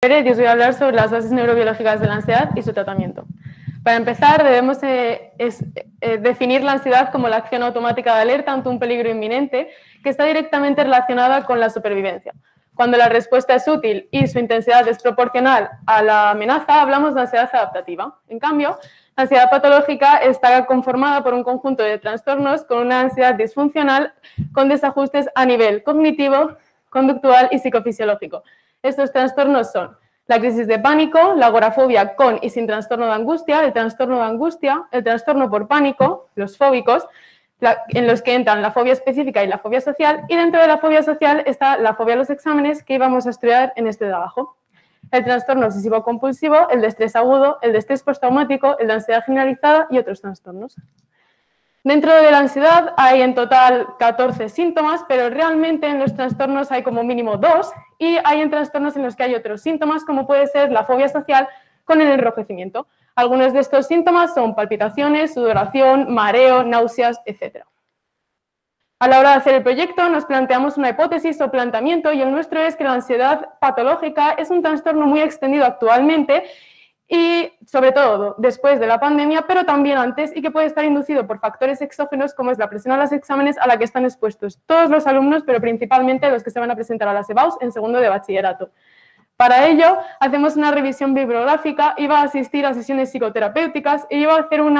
Yo os voy a hablar sobre las bases neurobiológicas de la ansiedad y su tratamiento. Para empezar, debemos definir la ansiedad como la acción automática de alerta ante un peligro inminente que está directamente relacionada con la supervivencia. Cuando la respuesta es útil y su intensidad es proporcional a la amenaza, hablamos de ansiedad adaptativa. En cambio, la ansiedad patológica está conformada por un conjunto de trastornos con una ansiedad disfuncional con desajustes a nivel cognitivo, conductual y psicofisiológico. Estos trastornos son la crisis de pánico, la agorafobia con y sin trastorno de angustia, el trastorno por pánico, los fóbicos, en los que entran la fobia específica y la fobia social, y dentro de la fobia social está la fobia a los exámenes que íbamos a estudiar en este de abajo. El trastorno obsesivo-compulsivo, el de estrés agudo, el de estrés postraumático, el de ansiedad generalizada y otros trastornos. Dentro de la ansiedad hay en total 14 síntomas, pero realmente en los trastornos hay como mínimo 2 y hay en trastornos en los que hay otros síntomas, como puede ser la fobia social con el enrojecimiento. Algunos de estos síntomas son palpitaciones, sudoración, mareo, náuseas, etc. A la hora de hacer el proyecto nos planteamos una hipótesis o planteamiento y el nuestro es que la ansiedad patológica es un trastorno muy extendido actualmente y sobre todo después de la pandemia, pero también antes, y que puede estar inducido por factores exógenos como es la presión a los exámenes a la que están expuestos todos los alumnos, pero principalmente los que se van a presentar a las EBAUs en segundo de bachillerato. Para ello, hacemos una revisión bibliográfica, iba a asistir a sesiones psicoterapéuticas y iba a hacer un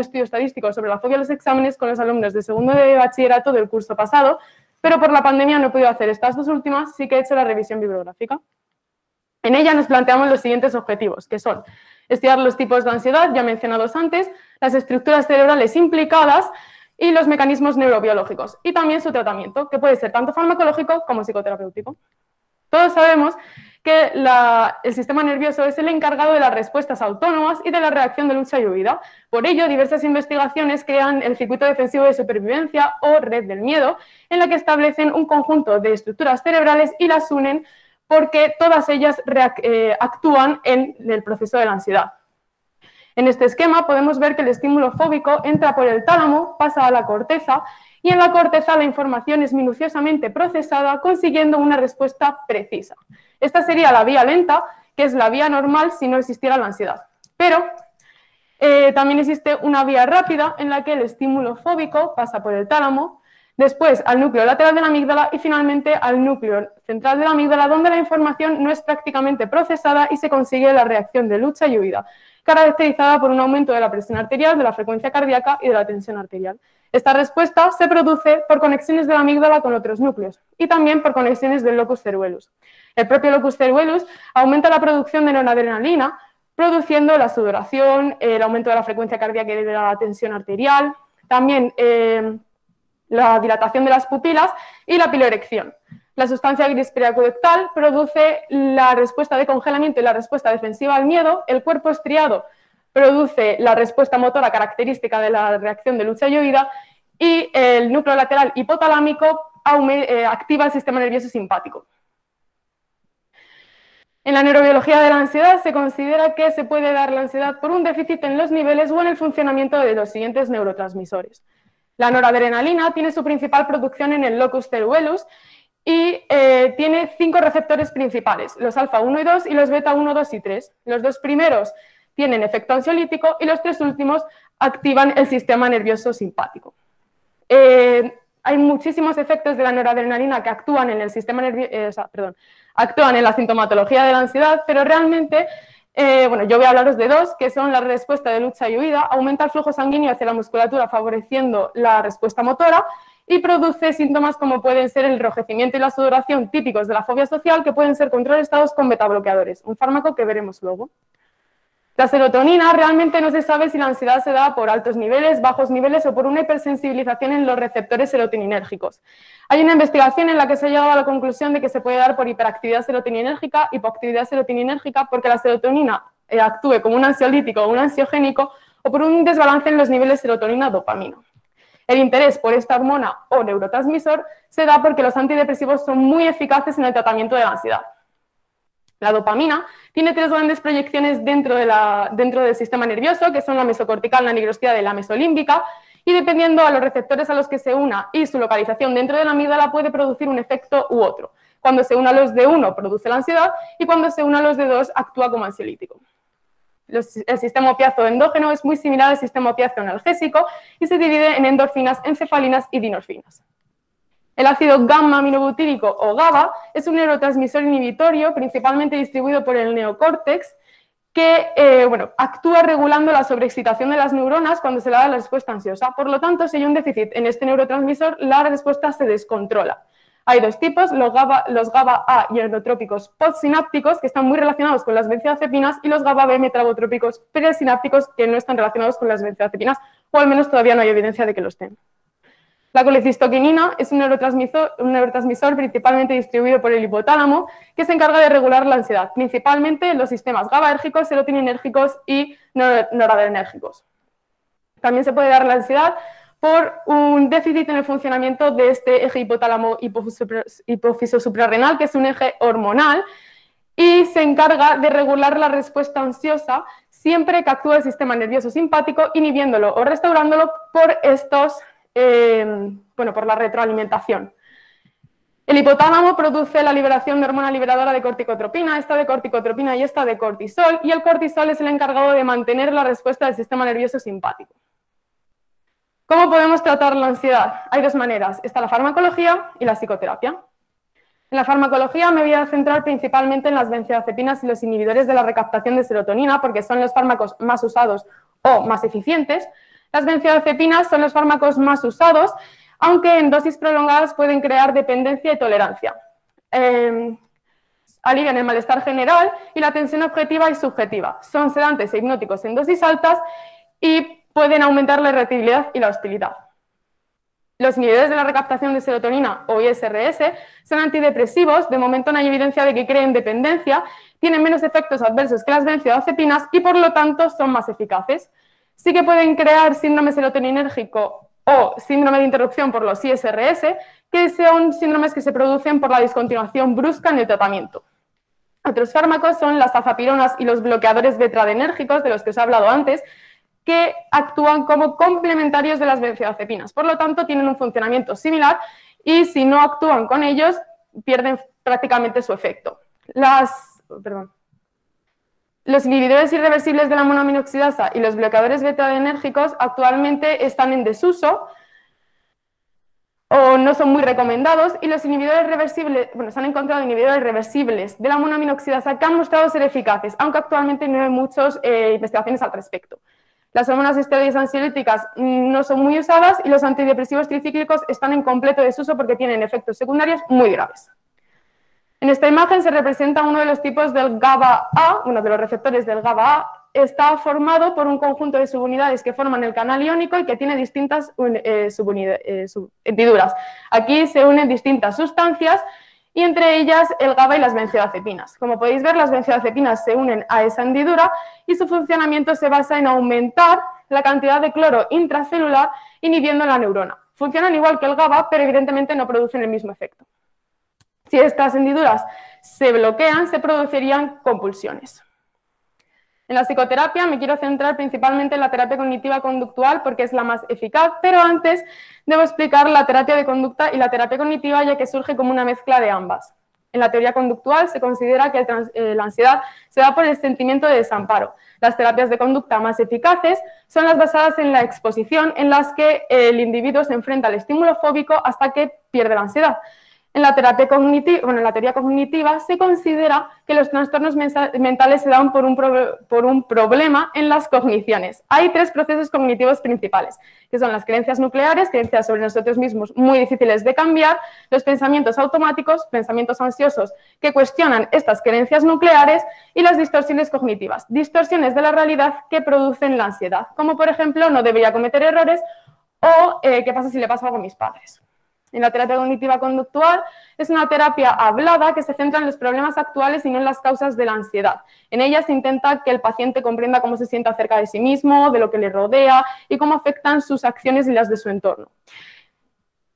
estudio estadístico sobre la fobia a los exámenes con los alumnos de segundo de bachillerato del curso pasado, pero por la pandemia no he podido hacer estas dos últimas, sí que he hecho la revisión bibliográfica. En ella nos planteamos los siguientes objetivos, que son estudiar los tipos de ansiedad, ya mencionados antes, las estructuras cerebrales implicadas y los mecanismos neurobiológicos, y también su tratamiento, que puede ser tanto farmacológico como psicoterapéutico. Todos sabemos que el sistema nervioso es el encargado de las respuestas autónomas y de la reacción de lucha y huida. Por ello, diversas investigaciones crean el circuito defensivo de supervivencia o red del miedo, en la que establecen un conjunto de estructuras cerebrales y las unen porque todas ellas actúan en el proceso de la ansiedad. En este esquema podemos ver que el estímulo fóbico entra por el tálamo, pasa a la corteza y en la corteza la información es minuciosamente procesada consiguiendo una respuesta precisa. Esta sería la vía lenta, que es la vía normal si no existiera la ansiedad. Pero también existe una vía rápida en la que el estímulo fóbico pasa por el tálamo, después al núcleo lateral de la amígdala y finalmente al núcleo central de la amígdala, donde la información no es prácticamente procesada y se consigue la reacción de lucha y huida, caracterizada por un aumento de la presión arterial, de la frecuencia cardíaca y de la tensión arterial. Esta respuesta se produce por conexiones de la amígdala con otros núcleos y también por conexiones del locus ceruleus. El propio locus ceruleus aumenta la producción de noradrenalina, produciendo la sudoración, el aumento de la frecuencia cardíaca y de la tensión arterial, también la dilatación de las pupilas y la piloerección. La sustancia gris periaqueductal produce la respuesta de congelamiento y la respuesta defensiva al miedo. El cuerpo estriado produce la respuesta motora característica de la reacción de lucha y huida y el núcleo lateral hipotalámico activa el sistema nervioso simpático. En la neurobiología de la ansiedad se considera que se puede dar la ansiedad por un déficit en los niveles o en el funcionamiento de los siguientes neurotransmisores. La noradrenalina tiene su principal producción en el locus ceruleus y tiene 5 receptores principales, los alfa 1 y 2 y los beta 1, 2 y 3. Los 2 primeros tienen efecto ansiolítico y los 3 últimos activan el sistema nervioso simpático. Hay muchísimos efectos de la noradrenalina que actúan en el sistema nervioso, actúan en la sintomatología de la ansiedad, pero realmente yo voy a hablaros de 2, que son la respuesta de lucha y huida, aumenta el flujo sanguíneo hacia la musculatura favoreciendo la respuesta motora y produce síntomas como pueden ser el enrojecimiento y la sudoración típicos de la fobia social que pueden ser contrarrestados con betabloqueadores, un fármaco que veremos luego. La serotonina realmente no se sabe si la ansiedad se da por altos niveles, bajos niveles o por una hipersensibilización en los receptores serotoninérgicos. Hay una investigación en la que se ha llegado a la conclusión de que se puede dar por hiperactividad serotoninérgica, hipoactividad serotoninérgica, porque la serotonina actúe como un ansiolítico o un ansiogénico o por un desbalance en los niveles serotonina-dopamina. El interés por esta hormona o neurotransmisor se da porque los antidepresivos son muy eficaces en el tratamiento de la ansiedad. La dopamina tiene 3 grandes proyecciones dentro del sistema nervioso, que son la mesocortical, la nigrostriada y la mesolímbica, y dependiendo a los receptores a los que se una y su localización dentro de la amígdala puede producir un efecto u otro. Cuando se une a los D1 produce la ansiedad y cuando se une a los D2 actúa como ansiolítico. El sistema opiáceo endógeno es muy similar al sistema opiáceo analgésico y se divide en endorfinas, encefalinas y dinorfinas. El ácido gamma-aminobutírico o GABA es un neurotransmisor inhibitorio principalmente distribuido por el neocórtex que actúa regulando la sobreexcitación de las neuronas cuando se le da la respuesta ansiosa. Por lo tanto, si hay un déficit en este neurotransmisor, la respuesta se descontrola. Hay dos tipos, los GABA-A y endotrópicos postsinápticos, que están muy relacionados con las benzodiazepinas, y los GABA-B metabotrópicos presinápticos, que no están relacionados con las benzodiazepinas, o al menos todavía no hay evidencia de que lo estén. La colecistoquinina es un neurotransmisor principalmente distribuido por el hipotálamo que se encarga de regular la ansiedad, principalmente en los sistemas GABAérgicos, serotoninérgicos y noradrenérgicos. También se puede dar la ansiedad por un déficit en el funcionamiento de este eje hipófiso suprarrenal, que es un eje hormonal, y se encarga de regular la respuesta ansiosa siempre que actúa el sistema nervioso simpático, inhibiéndolo o restaurándolo por por la retroalimentación. El hipotálamo produce la liberación de hormona liberadora de corticotropina, esta de corticotropina y esta de cortisol, y el cortisol es el encargado de mantener la respuesta del sistema nervioso simpático. ¿Cómo podemos tratar la ansiedad? Hay dos maneras, está la farmacología y la psicoterapia. En la farmacología me voy a centrar principalmente en las benzodiazepinas y los inhibidores de la recaptación de serotonina, porque son los fármacos más usados o más eficientes. Las benzodiazepinas son los fármacos más usados, aunque en dosis prolongadas pueden crear dependencia y tolerancia. Alivian el malestar general y la tensión objetiva y subjetiva. Son sedantes e hipnóticos en dosis altas y pueden aumentar la irritabilidad y la hostilidad. Los inhibidores de la recaptación de serotonina o ISRS son antidepresivos, de momento no hay evidencia de que creen dependencia, tienen menos efectos adversos que las benzodiazepinas y por lo tanto son más eficaces. Sí que pueden crear síndrome serotoninérgico o síndrome de interrupción por los ISRS, que son síndromes que se producen por la discontinuación brusca en el tratamiento. Otros fármacos son las azapironas y los bloqueadores beta-adrenérgicos, de los que os he hablado antes, que actúan como complementarios de las benzodiazepinas. Por lo tanto, tienen un funcionamiento similar y si no actúan con ellos, pierden prácticamente su efecto. Los inhibidores irreversibles de la monoaminoxidasa y los bloqueadores beta-adrenérgicos actualmente están en desuso o no son muy recomendados, y los inhibidores reversibles, se han encontrado inhibidores reversibles de la monoaminoxidasa que han mostrado ser eficaces, aunque actualmente no hay muchas investigaciones al respecto. Las hormonas esteroides ansiolíticas no son muy usadas y los antidepresivos tricíclicos están en completo desuso porque tienen efectos secundarios muy graves. En esta imagen se representa uno de los tipos del GABA-A, uno de los receptores del GABA-A. Está formado por un conjunto de subunidades que forman el canal iónico y que tiene distintas hendiduras. Aquí se unen distintas sustancias y entre ellas el GABA y las benzodiazepinas. Como podéis ver, las benzodiazepinas se unen a esa hendidura y su funcionamiento se basa en aumentar la cantidad de cloro intracelular inhibiendo la neurona. Funcionan igual que el GABA, pero evidentemente no producen el mismo efecto. Si estas hendiduras se bloquean, se producirían compulsiones. En la psicoterapia me quiero centrar principalmente en la terapia cognitiva conductual porque es la más eficaz, pero antes debo explicar la terapia de conducta y la terapia cognitiva, ya que surge como una mezcla de ambas. En la teoría conductual se considera que la ansiedad se da por el sentimiento de desamparo. Las terapias de conducta más eficaces son las basadas en la exposición, en las que el individuo se enfrenta al estímulo fóbico hasta que pierde la ansiedad. En la terapia cognitiva, en la teoría cognitiva se considera que los trastornos mentales se dan por un problema en las cogniciones. Hay tres procesos cognitivos principales, que son las creencias nucleares, creencias sobre nosotros mismos muy difíciles de cambiar, los pensamientos automáticos, pensamientos ansiosos que cuestionan estas creencias nucleares, y las distorsiones cognitivas, distorsiones de la realidad que producen la ansiedad, como por ejemplo no debería cometer errores o qué pasa si le pasa algo a mis padres. En la terapia cognitiva conductual es una terapia hablada que se centra en los problemas actuales y no en las causas de la ansiedad. En ella se intenta que el paciente comprenda cómo se siente acerca de sí mismo, de lo que le rodea y cómo afectan sus acciones y las de su entorno.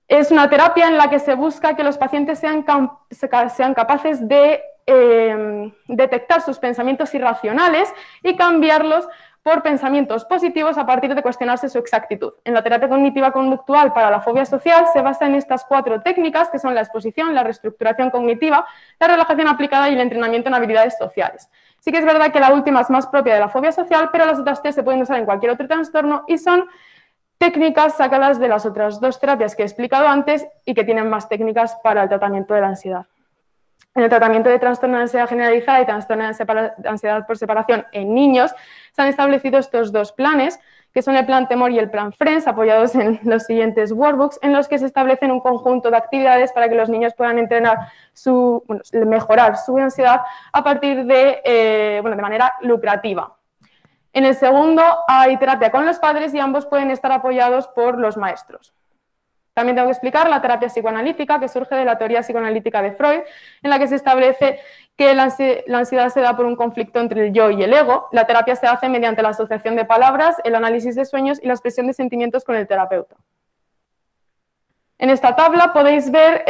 Es una terapia en la que se busca que los pacientes sean capaces de detectar sus pensamientos irracionales y cambiarlos por pensamientos positivos a partir de cuestionarse su exactitud. En la terapia cognitiva conductual para la fobia social se basa en estas 4 técnicas, que son la exposición, la reestructuración cognitiva, la relajación aplicada y el entrenamiento en habilidades sociales. Sí que es verdad que la última es más propia de la fobia social, pero las otras 3 se pueden usar en cualquier otro trastorno y son técnicas sacadas de las otras 2 terapias que he explicado antes y que tienen más técnicas para el tratamiento de la ansiedad. En el tratamiento de trastorno de ansiedad generalizada y trastorno de ansiedad por separación en niños se han establecido estos 2 planes, que son el plan Temor y el plan Friends, apoyados en los siguientes workbooks, en los que se establecen un conjunto de actividades para que los niños puedan entrenar mejorar su ansiedad a partir de manera lucrativa. En el segundo hay terapia con los padres y ambos pueden estar apoyados por los maestros. También tengo que explicar la terapia psicoanalítica, que surge de la teoría psicoanalítica de Freud, en la que se establece que la ansiedad se da por un conflicto entre el yo y el ego. La terapia se hace mediante la asociación de palabras, el análisis de sueños y la expresión de sentimientos con el terapeuta. En esta tabla podéis ver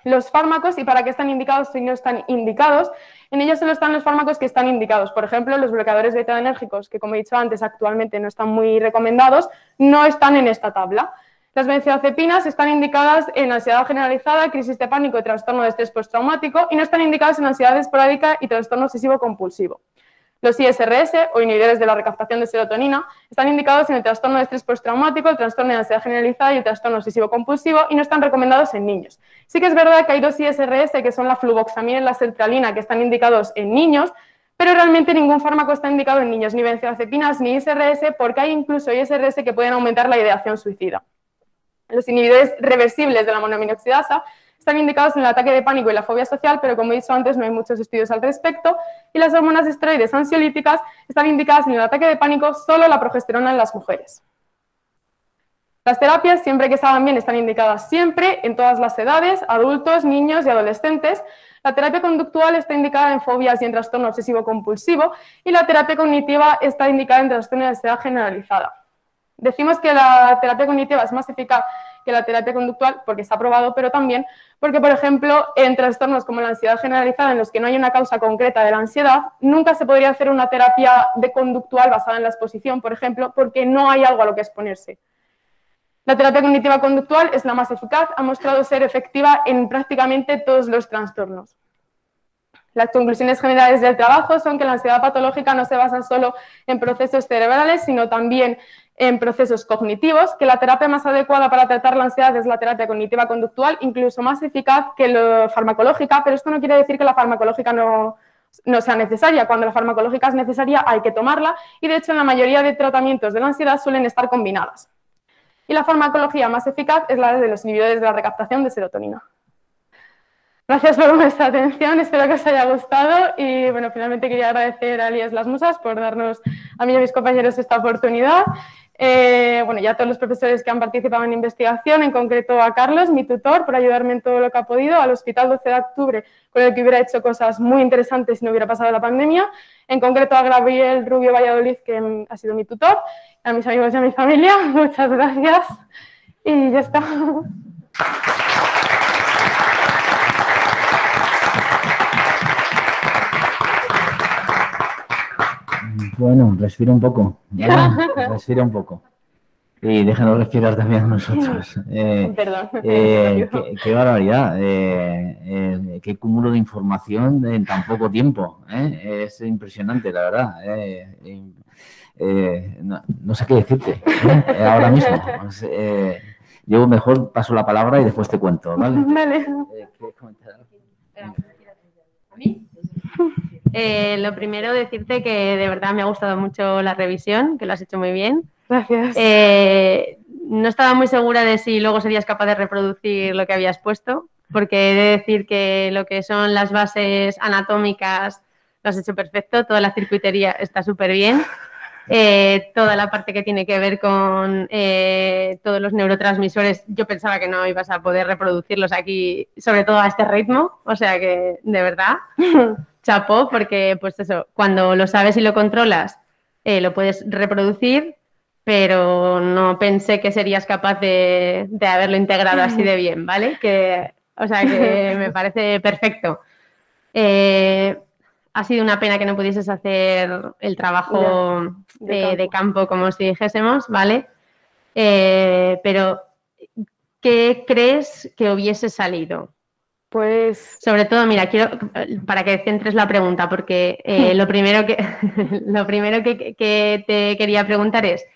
los fármacos y para qué están indicados y no están indicados. En ellos solo están los fármacos que están indicados. Por ejemplo, los bloqueadores beta-adrenérgicos, que como he dicho antes, actualmente no están muy recomendados, no están en esta tabla. Las benzodiazepinas están indicadas en ansiedad generalizada, crisis de pánico y trastorno de estrés postraumático y no están indicadas en ansiedad esporádica y trastorno obsesivo-compulsivo. Los ISRS, o inhibidores de la recaptación de serotonina, están indicados en el trastorno de estrés postraumático, el trastorno de ansiedad generalizada y el trastorno obsesivo-compulsivo y no están recomendados en niños. Sí que es verdad que hay 2 ISRS, que son la fluvoxamina y la sertralina, que están indicados en niños, pero realmente ningún fármaco está indicado en niños, ni benzodiazepinas ni ISRS, porque hay incluso ISRS que pueden aumentar la ideación suicida. Los inhibidores reversibles de la monoaminoxidasa están indicados en el ataque de pánico y la fobia social, pero como he dicho antes, no hay muchos estudios al respecto. Y las hormonas esteroides ansiolíticas están indicadas en el ataque de pánico, solo la progesterona en las mujeres. Las terapias, siempre que salgan bien, están indicadas siempre, en todas las edades, adultos, niños y adolescentes. La terapia conductual está indicada en fobias y en trastorno obsesivo-compulsivo y la terapia cognitiva está indicada en trastorno de ansiedad generalizada. Decimos que la terapia cognitiva es más eficaz que la terapia conductual porque está probado, pero también porque, por ejemplo, en trastornos como la ansiedad generalizada, en los que no hay una causa concreta de la ansiedad, nunca se podría hacer una terapia de conductual basada en la exposición, por ejemplo, porque no hay algo a lo que exponerse. La terapia cognitiva conductual es la más eficaz, ha mostrado ser efectiva en prácticamente todos los trastornos. Las conclusiones generales del trabajo son que la ansiedad patológica no se basa solo en procesos cerebrales, sino también en procesos cognitivos, que la terapia más adecuada para tratar la ansiedad es la terapia cognitiva conductual, incluso más eficaz que la farmacológica, pero esto no quiere decir que la farmacológica no sea necesaria. Cuando la farmacológica es necesaria hay que tomarla y, de hecho, en la mayoría de tratamientos de la ansiedad suelen estar combinadas. Y la farmacología más eficaz es la de los inhibidores de la recaptación de serotonina. Gracias por vuestra atención, espero que os haya gustado y bueno, finalmente quería agradecer a Elías Las Musas por darnos a mí y a mis compañeros esta oportunidad. Y a todos los profesores que han participado en la investigación, en concreto a Carlos, mi tutor, por ayudarme en todo lo que ha podido, al Hospital 12 de Octubre, con el que hubiera hecho cosas muy interesantes si no hubiera pasado la pandemia, en concreto a Gabriel Rubio Valladolid, que ha sido mi tutor, a mis amigos y a mi familia, muchas gracias y ya está. Bueno, respira un poco, ¿vale? Respira un poco. Y déjanos respirar también a nosotros. Perdón. Qué barbaridad, qué cúmulo de información en tan poco tiempo. Es impresionante, la verdad. No sé qué decirte ahora mismo. Yo mejor paso la palabra y después te cuento, ¿vale? Vale. ¿A mí? Lo primero, decirte que de verdad me ha gustado mucho la revisión, que lo has hecho muy bien. Gracias. No estaba muy segura de si luego serías capaz de reproducir lo que habías puesto, porque he de decir que lo que son las bases anatómicas lo has hecho perfecto, toda la circuitería está súper bien. Toda la parte que tiene que ver con todos los neurotransmisores, yo pensaba que no ibas a poder reproducirlos aquí, sobre todo a este ritmo, o sea que de verdad, chapó, porque pues eso, cuando lo sabes y lo controlas, lo puedes reproducir, pero no pensé que serías capaz de haberlo integrado así de bien, ¿vale? O sea que me parece perfecto. ha sido una pena que no pudieses hacer el trabajo de campo, como si dijésemos, ¿vale? Pero, ¿qué crees que hubiese salido? Pues... Sobre todo, mira, quiero, para que centres la pregunta, porque lo primero que te quería preguntar es,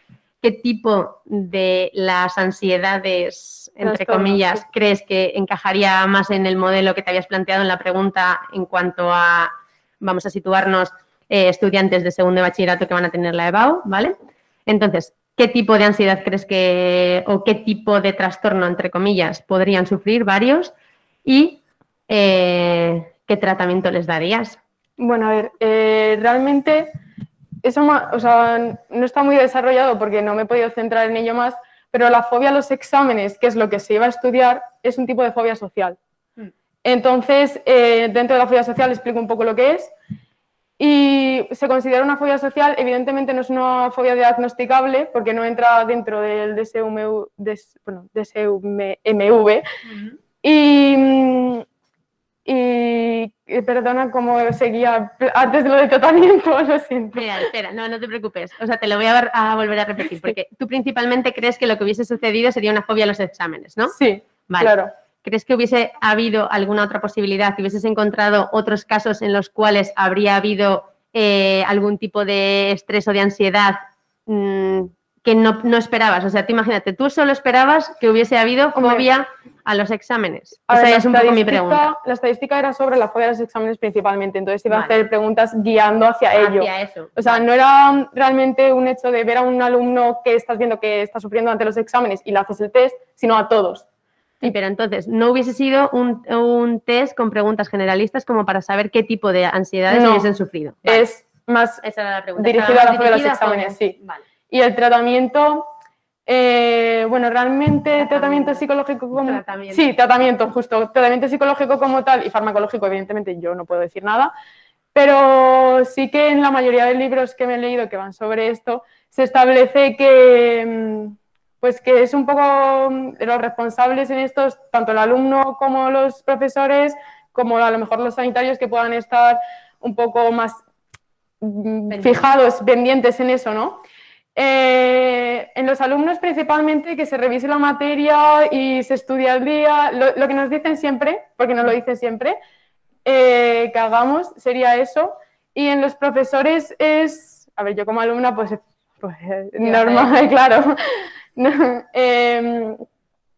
¿qué tipo de las ansiedades, entre comillas, crees que encajaría más en el modelo que te habías planteado en la pregunta en cuanto a, vamos a situarnos, estudiantes de segundo de bachillerato que van a tener la EBAU, ¿vale? Entonces, ¿qué tipo de ansiedad crees que, o qué tipo de trastorno, entre comillas, podrían sufrir varios? Y ¿qué tratamiento les darías? Bueno, a ver, realmente eso no está muy desarrollado porque no me he podido centrar en ello más, pero la fobia a los exámenes, que es lo que se iba a estudiar, es un tipo de fobia social. Entonces, dentro de la fobia social explico un poco lo que es. Y se considera una fobia social, evidentemente no es una fobia diagnosticable porque no entra dentro del DSM-MV. Y perdona cómo seguía antes de lo de tratamiento, lo siento. Mira, espera, no te preocupes. O sea, te lo voy a volver a repetir, porque tú principalmente crees que lo que hubiese sucedido sería una fobia a los exámenes, ¿no? Sí, vale. Claro. ¿Crees que hubiese habido alguna otra posibilidad, que hubieses encontrado otros casos en los cuales habría habido algún tipo de estrés o de ansiedad que no esperabas? O sea, tú imagínate, tú solo esperabas que hubiese habido fobia a los exámenes. Esa es un poco mi pregunta. La estadística era sobre la fobia a los exámenes principalmente, entonces iba a hacer preguntas guiando hacia ello. Eso. O sea, no era realmente un hecho de ver a un alumno que estás viendo que está sufriendo ante los exámenes y le haces el test, sino a todos. Sí, pero entonces, ¿no hubiese sido un test con preguntas generalistas como para saber qué tipo de ansiedades hubiesen sufrido? Vale. Es más dirigido a la fobia a los exámenes, sí. Vale. Y el tratamiento, bueno, realmente tratamiento psicológico como... Sí, tratamiento, justo. Tratamiento psicológico como tal y farmacológico, evidentemente yo no puedo decir nada, pero sí que en la mayoría de libros que me he leído que van sobre esto, se establece que... pues que es un poco de los responsables en estos, tanto el alumno como los profesores, como a lo mejor los sanitarios que puedan estar un poco más fijados, pendientes en eso, ¿no? En los alumnos principalmente que se revise la materia y se estudia al día, lo que nos dicen siempre, porque nos lo dicen siempre, que hagamos sería eso. Y en los profesores es, a ver, yo como alumna pues normal, claro.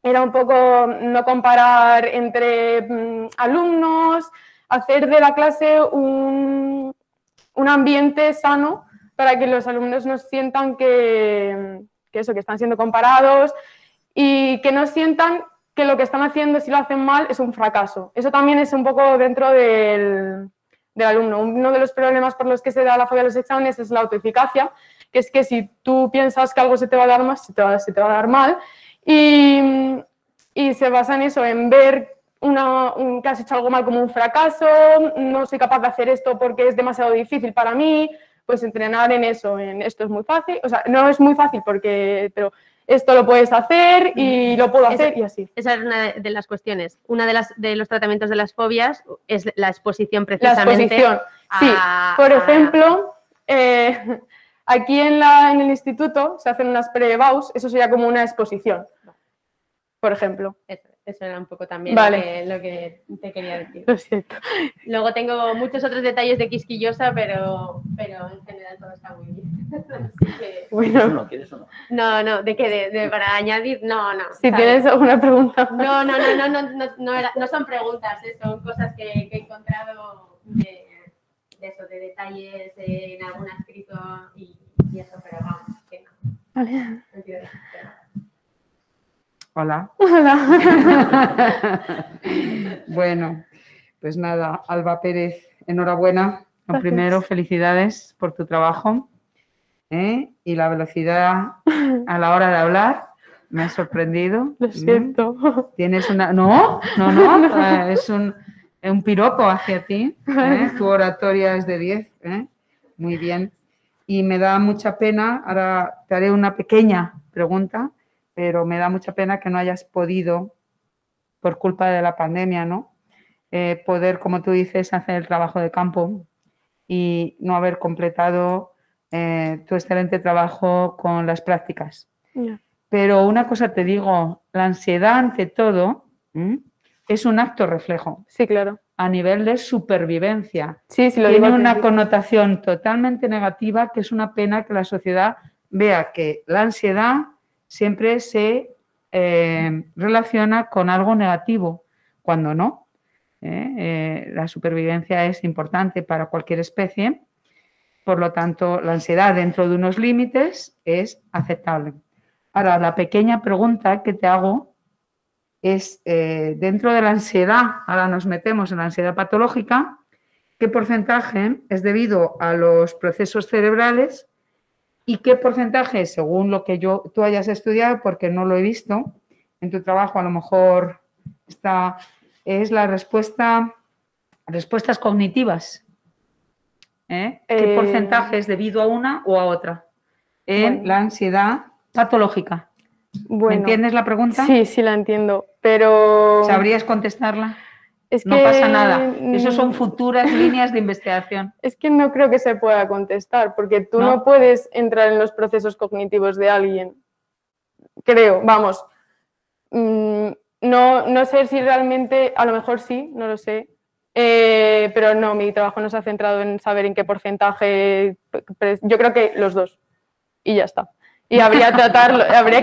Era un poco no comparar entre alumnos, hacer de la clase un ambiente sano para que los alumnos no sientan que están siendo comparados y que no sientan que lo que están haciendo, si lo hacen mal, es un fracaso. Eso también es un poco dentro del alumno. Uno de los problemas por los que se da la fobia a los exámenes es la autoeficacia, que es que si tú piensas que algo se te va a dar mal, se te va a dar mal. Y se basa en eso, en ver que has hecho algo mal como un fracaso, no soy capaz de hacer esto porque es demasiado difícil para mí, pues entrenar en eso, en esto es muy fácil, o sea, no es muy fácil pero esto lo puedes hacer y lo puedo hacer y así. Esa es una de las cuestiones. Una de los tratamientos de las fobias es la exposición precisamente. La exposición, sí. Por ejemplo, aquí en el instituto se hacen unas pre-EBAUs, eso sería como una exposición, por ejemplo. Eso era un poco también lo que te quería decir. Lo siento. Luego tengo muchos otros detalles de quisquillosa, pero en general todo está muy bien. Así que... Bueno. ¿Quieres o no? No, para añadir, no. Si tienes alguna pregunta. No son preguntas, son cosas que he encontrado de detalles en algún escrito y eso, pero vamos, que no. Vale. Hola. Bueno, pues nada, Alba Pérez, enhorabuena. Lo primero, felicidades por tu trabajo. Y la velocidad a la hora de hablar me ha sorprendido. Lo siento. Tienes una... No, es un piropo hacia ti. Tu oratoria es de 10. Muy bien. Y me da mucha pena, ahora te haré una pequeña pregunta, pero me da mucha pena que no hayas podido, por culpa de la pandemia, ¿no? Poder, como tú dices, hacer el trabajo de campo y no haber completado tu excelente trabajo con las prácticas. Ya. Pero una cosa te digo, la ansiedad ante todo es un acto reflejo Sí, claro. a nivel de supervivencia. Sí, sí, lo digo Tiene al una principio. connotación totalmente negativa, que es una pena que la sociedad vea que la ansiedad siempre se relaciona con algo negativo, cuando no. La supervivencia es importante para cualquier especie, por lo tanto, la ansiedad dentro de unos límites es aceptable. Ahora, la pequeña pregunta que te hago es, dentro de la ansiedad, ahora nos metemos en la ansiedad patológica, ¿qué porcentaje es debido a los procesos cerebrales y qué porcentaje, según lo que tú hayas estudiado, porque no lo he visto, en tu trabajo a lo mejor es la respuestas cognitivas? ¿Qué porcentaje es debido a una o a otra en Bueno. la ansiedad patológica? ¿Me Bueno, entiendes la pregunta? sí, sí la entiendo, pero ¿Sabrías contestarla? es No que, pasa nada. Eso son futuras líneas de investigación. Es que no creo que se pueda contestar, porque tú ¿No? no puedes entrar en los procesos cognitivos de alguien. Creo, vamos. No sé si realmente, a lo mejor sí, no lo sé. Pero no, mi trabajo no se ha centrado en saber en qué porcentaje. Yo creo que los dos. Y ya está. Y habría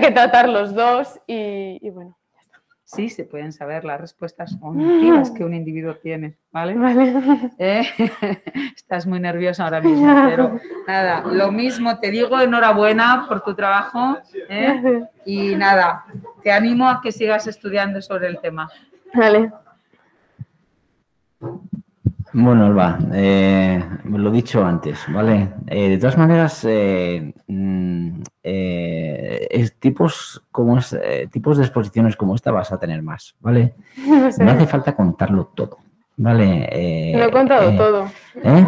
que tratar los dos y bueno. Sí, se pueden saber las respuestas cognitivas que un individuo tiene, ¿vale? Vale. Estás muy nerviosa ahora mismo, pero nada, lo mismo te digo, enhorabuena por tu trabajo, y nada, te animo a que sigas estudiando sobre el tema. Vale. Bueno, Alba, lo dicho antes, ¿vale? De todas maneras, tipos de exposiciones como esta vas a tener más, ¿vale? No sé. No hace falta contarlo todo, ¿vale? Lo he contado todo. ¿Eh?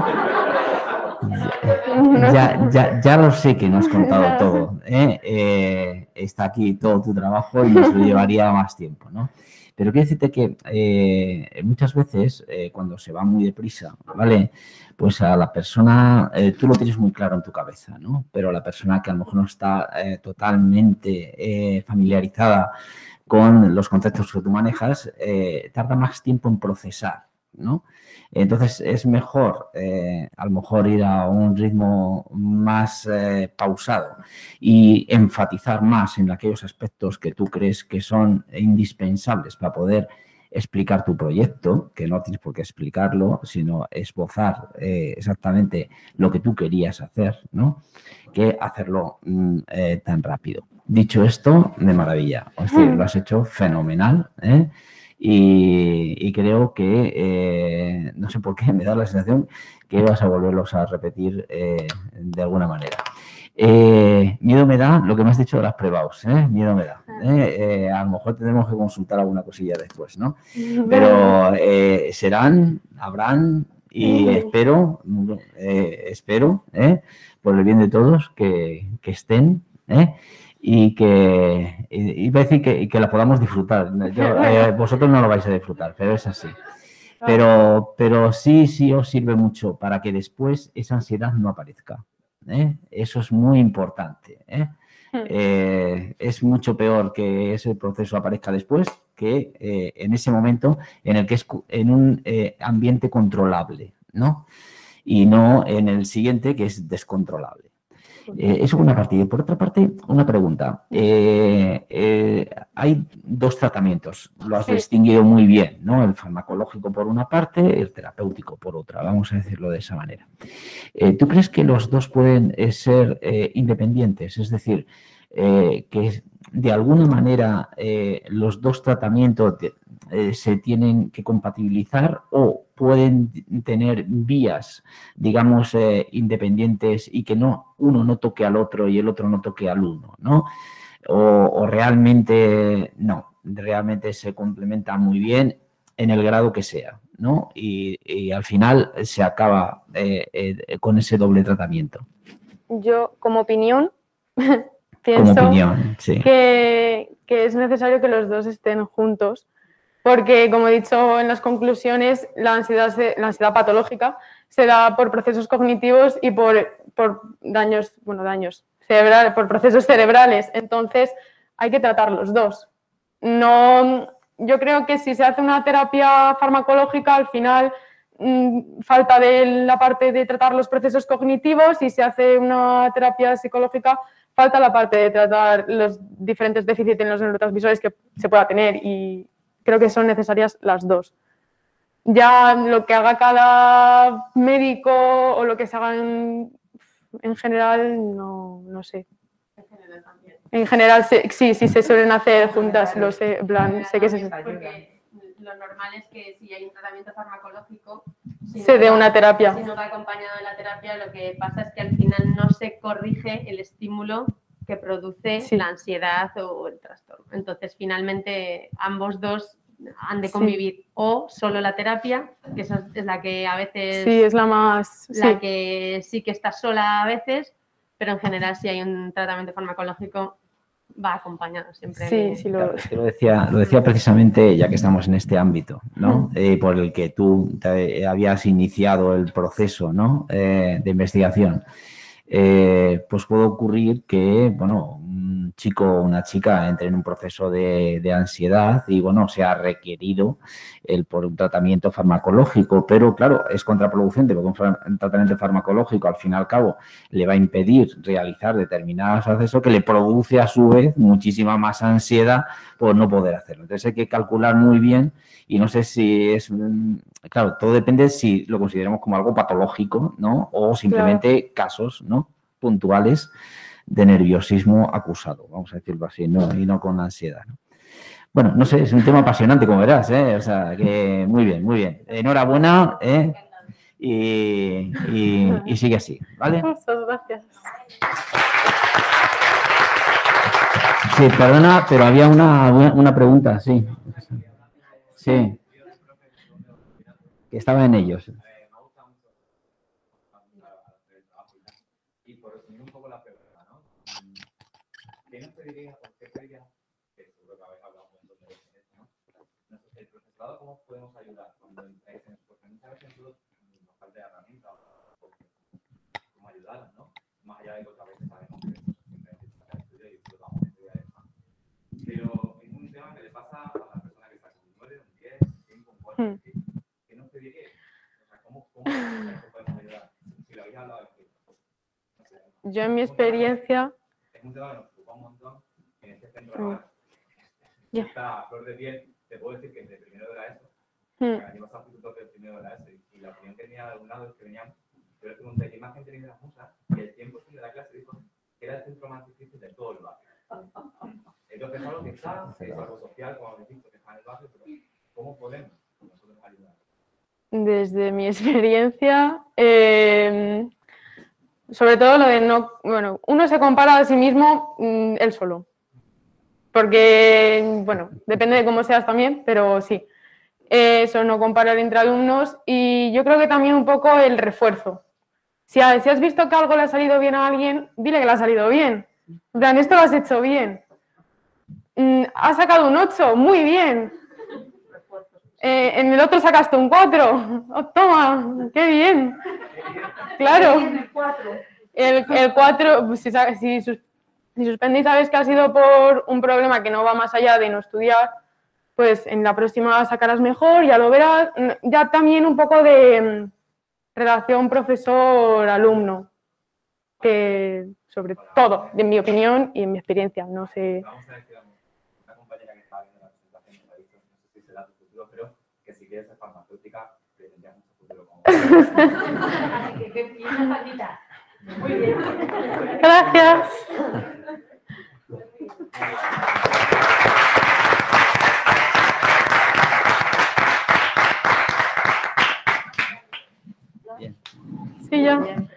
Ya lo sé que no has contado todo, ¿eh? Está aquí todo tu trabajo y nos lo llevaría más tiempo, ¿no? Pero quiero decirte que muchas veces cuando se va muy deprisa, ¿vale? Pues a la persona, tú lo tienes muy claro en tu cabeza, ¿no? Pero a la persona que a lo mejor no está totalmente familiarizada con los conceptos que tú manejas, tarda más tiempo en procesar, ¿no? Entonces es mejor a lo mejor ir a un ritmo más pausado y enfatizar más en aquellos aspectos que tú crees que son indispensables para poder explicar tu proyecto, que no tienes por qué explicarlo, sino esbozar exactamente lo que tú querías hacer, ¿no? Que hacerlo tan rápido. Dicho esto, de maravilla. Es decir, lo has hecho fenomenal, ¿eh? Y creo que, no sé por qué, me da la sensación que vas a volverlos a repetir de alguna manera. Miedo me da lo que me has dicho de las prebaus, miedo me da. A lo mejor tendremos que consultar alguna cosilla después, ¿no? Pero habrán y espero, por el bien de todos, que estén, y que iba a decir que la podamos disfrutar. Vosotros no lo vais a disfrutar, pero es así. Pero sí os sirve mucho para que después esa ansiedad no aparezca. Eso es muy importante. Es mucho peor que ese proceso aparezca después que en ese momento en el que es en un ambiente controlable, ¿no? Y no en el siguiente que es descontrolable. Eso por una parte. Y por otra parte, una pregunta. Hay dos tratamientos, lo has distinguido muy bien, ¿no? El farmacológico por una parte, el terapéutico por otra, vamos a decirlo de esa manera. ¿Tú crees que los dos pueden ser independientes? Es decir, que de alguna manera los dos tratamientos se tienen que compatibilizar o pueden tener vías, digamos, independientes y que uno no toque al otro y el otro no toque al uno, ¿no? O realmente no, realmente se complementan muy bien en el grado que sea, ¿no? Y al final se acaba con ese doble tratamiento. Yo, como opinión, pienso sí. que es necesario que los dos estén juntos, porque, como he dicho en las conclusiones, la ansiedad patológica se da por procesos cognitivos y por daños cerebrales, por procesos cerebrales. Entonces, hay que tratar los dos. No, yo creo que si se hace una terapia farmacológica, al final falta de la parte de tratar los procesos cognitivos, y si se hace una terapia psicológica, falta la parte de tratar los diferentes déficits en los neurotransmisores que se pueda tener, y creo que son necesarias las dos. Ya lo que haga cada médico o lo que se haga en general, no sé. En general sí, se suelen hacer juntas, lo sé, en plan, sé que se... Porque lo normal es que si hay un tratamiento farmacológico, se dé una terapia. Si no va acompañado de la terapia, lo que pasa es que al final no se corrige el estímulo que produce la ansiedad o el trastorno. Entonces, finalmente, ambos dos han de convivir, o solo la terapia, que esa es la que a veces... Sí, es la más... La que sí que está sola a veces, pero en general si hay un tratamiento farmacológico va acompañado siempre. Sí, Claro, es que lo decía precisamente, ya que estamos en este ámbito, ¿no? Por el que tú habías iniciado el proceso, ¿no? De investigación. Pues puede ocurrir que, bueno, un chico o una chica entre en un proceso de ansiedad y, bueno, se ha requerido por un tratamiento farmacológico, pero claro, es contraproducente porque un tratamiento farmacológico al fin y al cabo le va a impedir realizar determinados procesos que le produce a su vez muchísima más ansiedad por no poder hacerlo. Entonces hay que calcular muy bien, y no sé si es... Claro, todo depende si lo consideramos como algo patológico, ¿no? O simplemente casos, ¿no? Puntuales de nerviosismo acusado, vamos a decirlo así, ¿no? Y no con ansiedad, ¿no? Bueno, no sé, es un tema apasionante, como verás, ¿eh? O sea, que muy bien, muy bien. Enhorabuena, ¿eh? Y sigue así, ¿vale? Muchas gracias. Sí, perdona, pero había una pregunta, sí. Sí. Que estaba en ellos. Y por resumir un poco la pregunta, ¿no? ¿Qué nos pediría o qué pediría? Que seguro que habéis hablado un montón de veces, ¿no? El profesorado, ¿cómo podemos ayudar cuando entráis en eso? Porque muchas veces nos falta herramientas, cómo ayudaros, ¿no? Más allá de que otras veces sabemos que simplemente está el estudio y disfrutamos de estudiar eso. Pero es un tema que le pasa a la persona que está con un 9, un 10, un 5, un 4, ¿qué nos pediría? O sea, ¿cómo podemos ayudar? Si lo habéis hablado, yo en mi experiencia... Es un tema que nos preocupa un montón en este centro. Está a flor de piel, te puedo decir que desde primero de la ESO, el año pasado fui tutor del primero de la ESO, y la opinión que tenía de algún lado es que venían, yo les pregunté qué más gente tenéis de las musas, y el 100% de la clase dijo que era el centro más difícil de todo el barrio. Entonces es algo que está, es algo social, como habéis dicho, que está en el barrio, pero ¿cómo podemos nosotros ayudar? Desde mi experiencia... sobre todo lo de no... Bueno, uno se compara a sí mismo él solo. Porque, bueno, depende de cómo seas también, pero sí. Eso, no comparar entre alumnos, y yo creo que también un poco el refuerzo. Si has visto que algo le ha salido bien a alguien, dile que le ha salido bien. En plan, esto lo has hecho bien. Has sacado un 8, muy bien. En el otro sacaste un 4. Oh, toma, qué bien. Claro. El 4, pues, si suspendéis, sabes que ha sido por un problema que no va más allá de no estudiar, pues en la próxima sacarás mejor, ya lo verás. Ya también un poco de relación profesor-alumno, que sobre todo, en mi opinión y en mi experiencia, no sé... Vamos a decir a una compañera que estaba viendo la presentación, me ha dicho, no sé si será tu futuro, pero que si quieres ser farmacéutica, que tendrías mucho futuro como... Así que piensa, Paquita. Muy bien. Gracias. Bien. Sí, ya.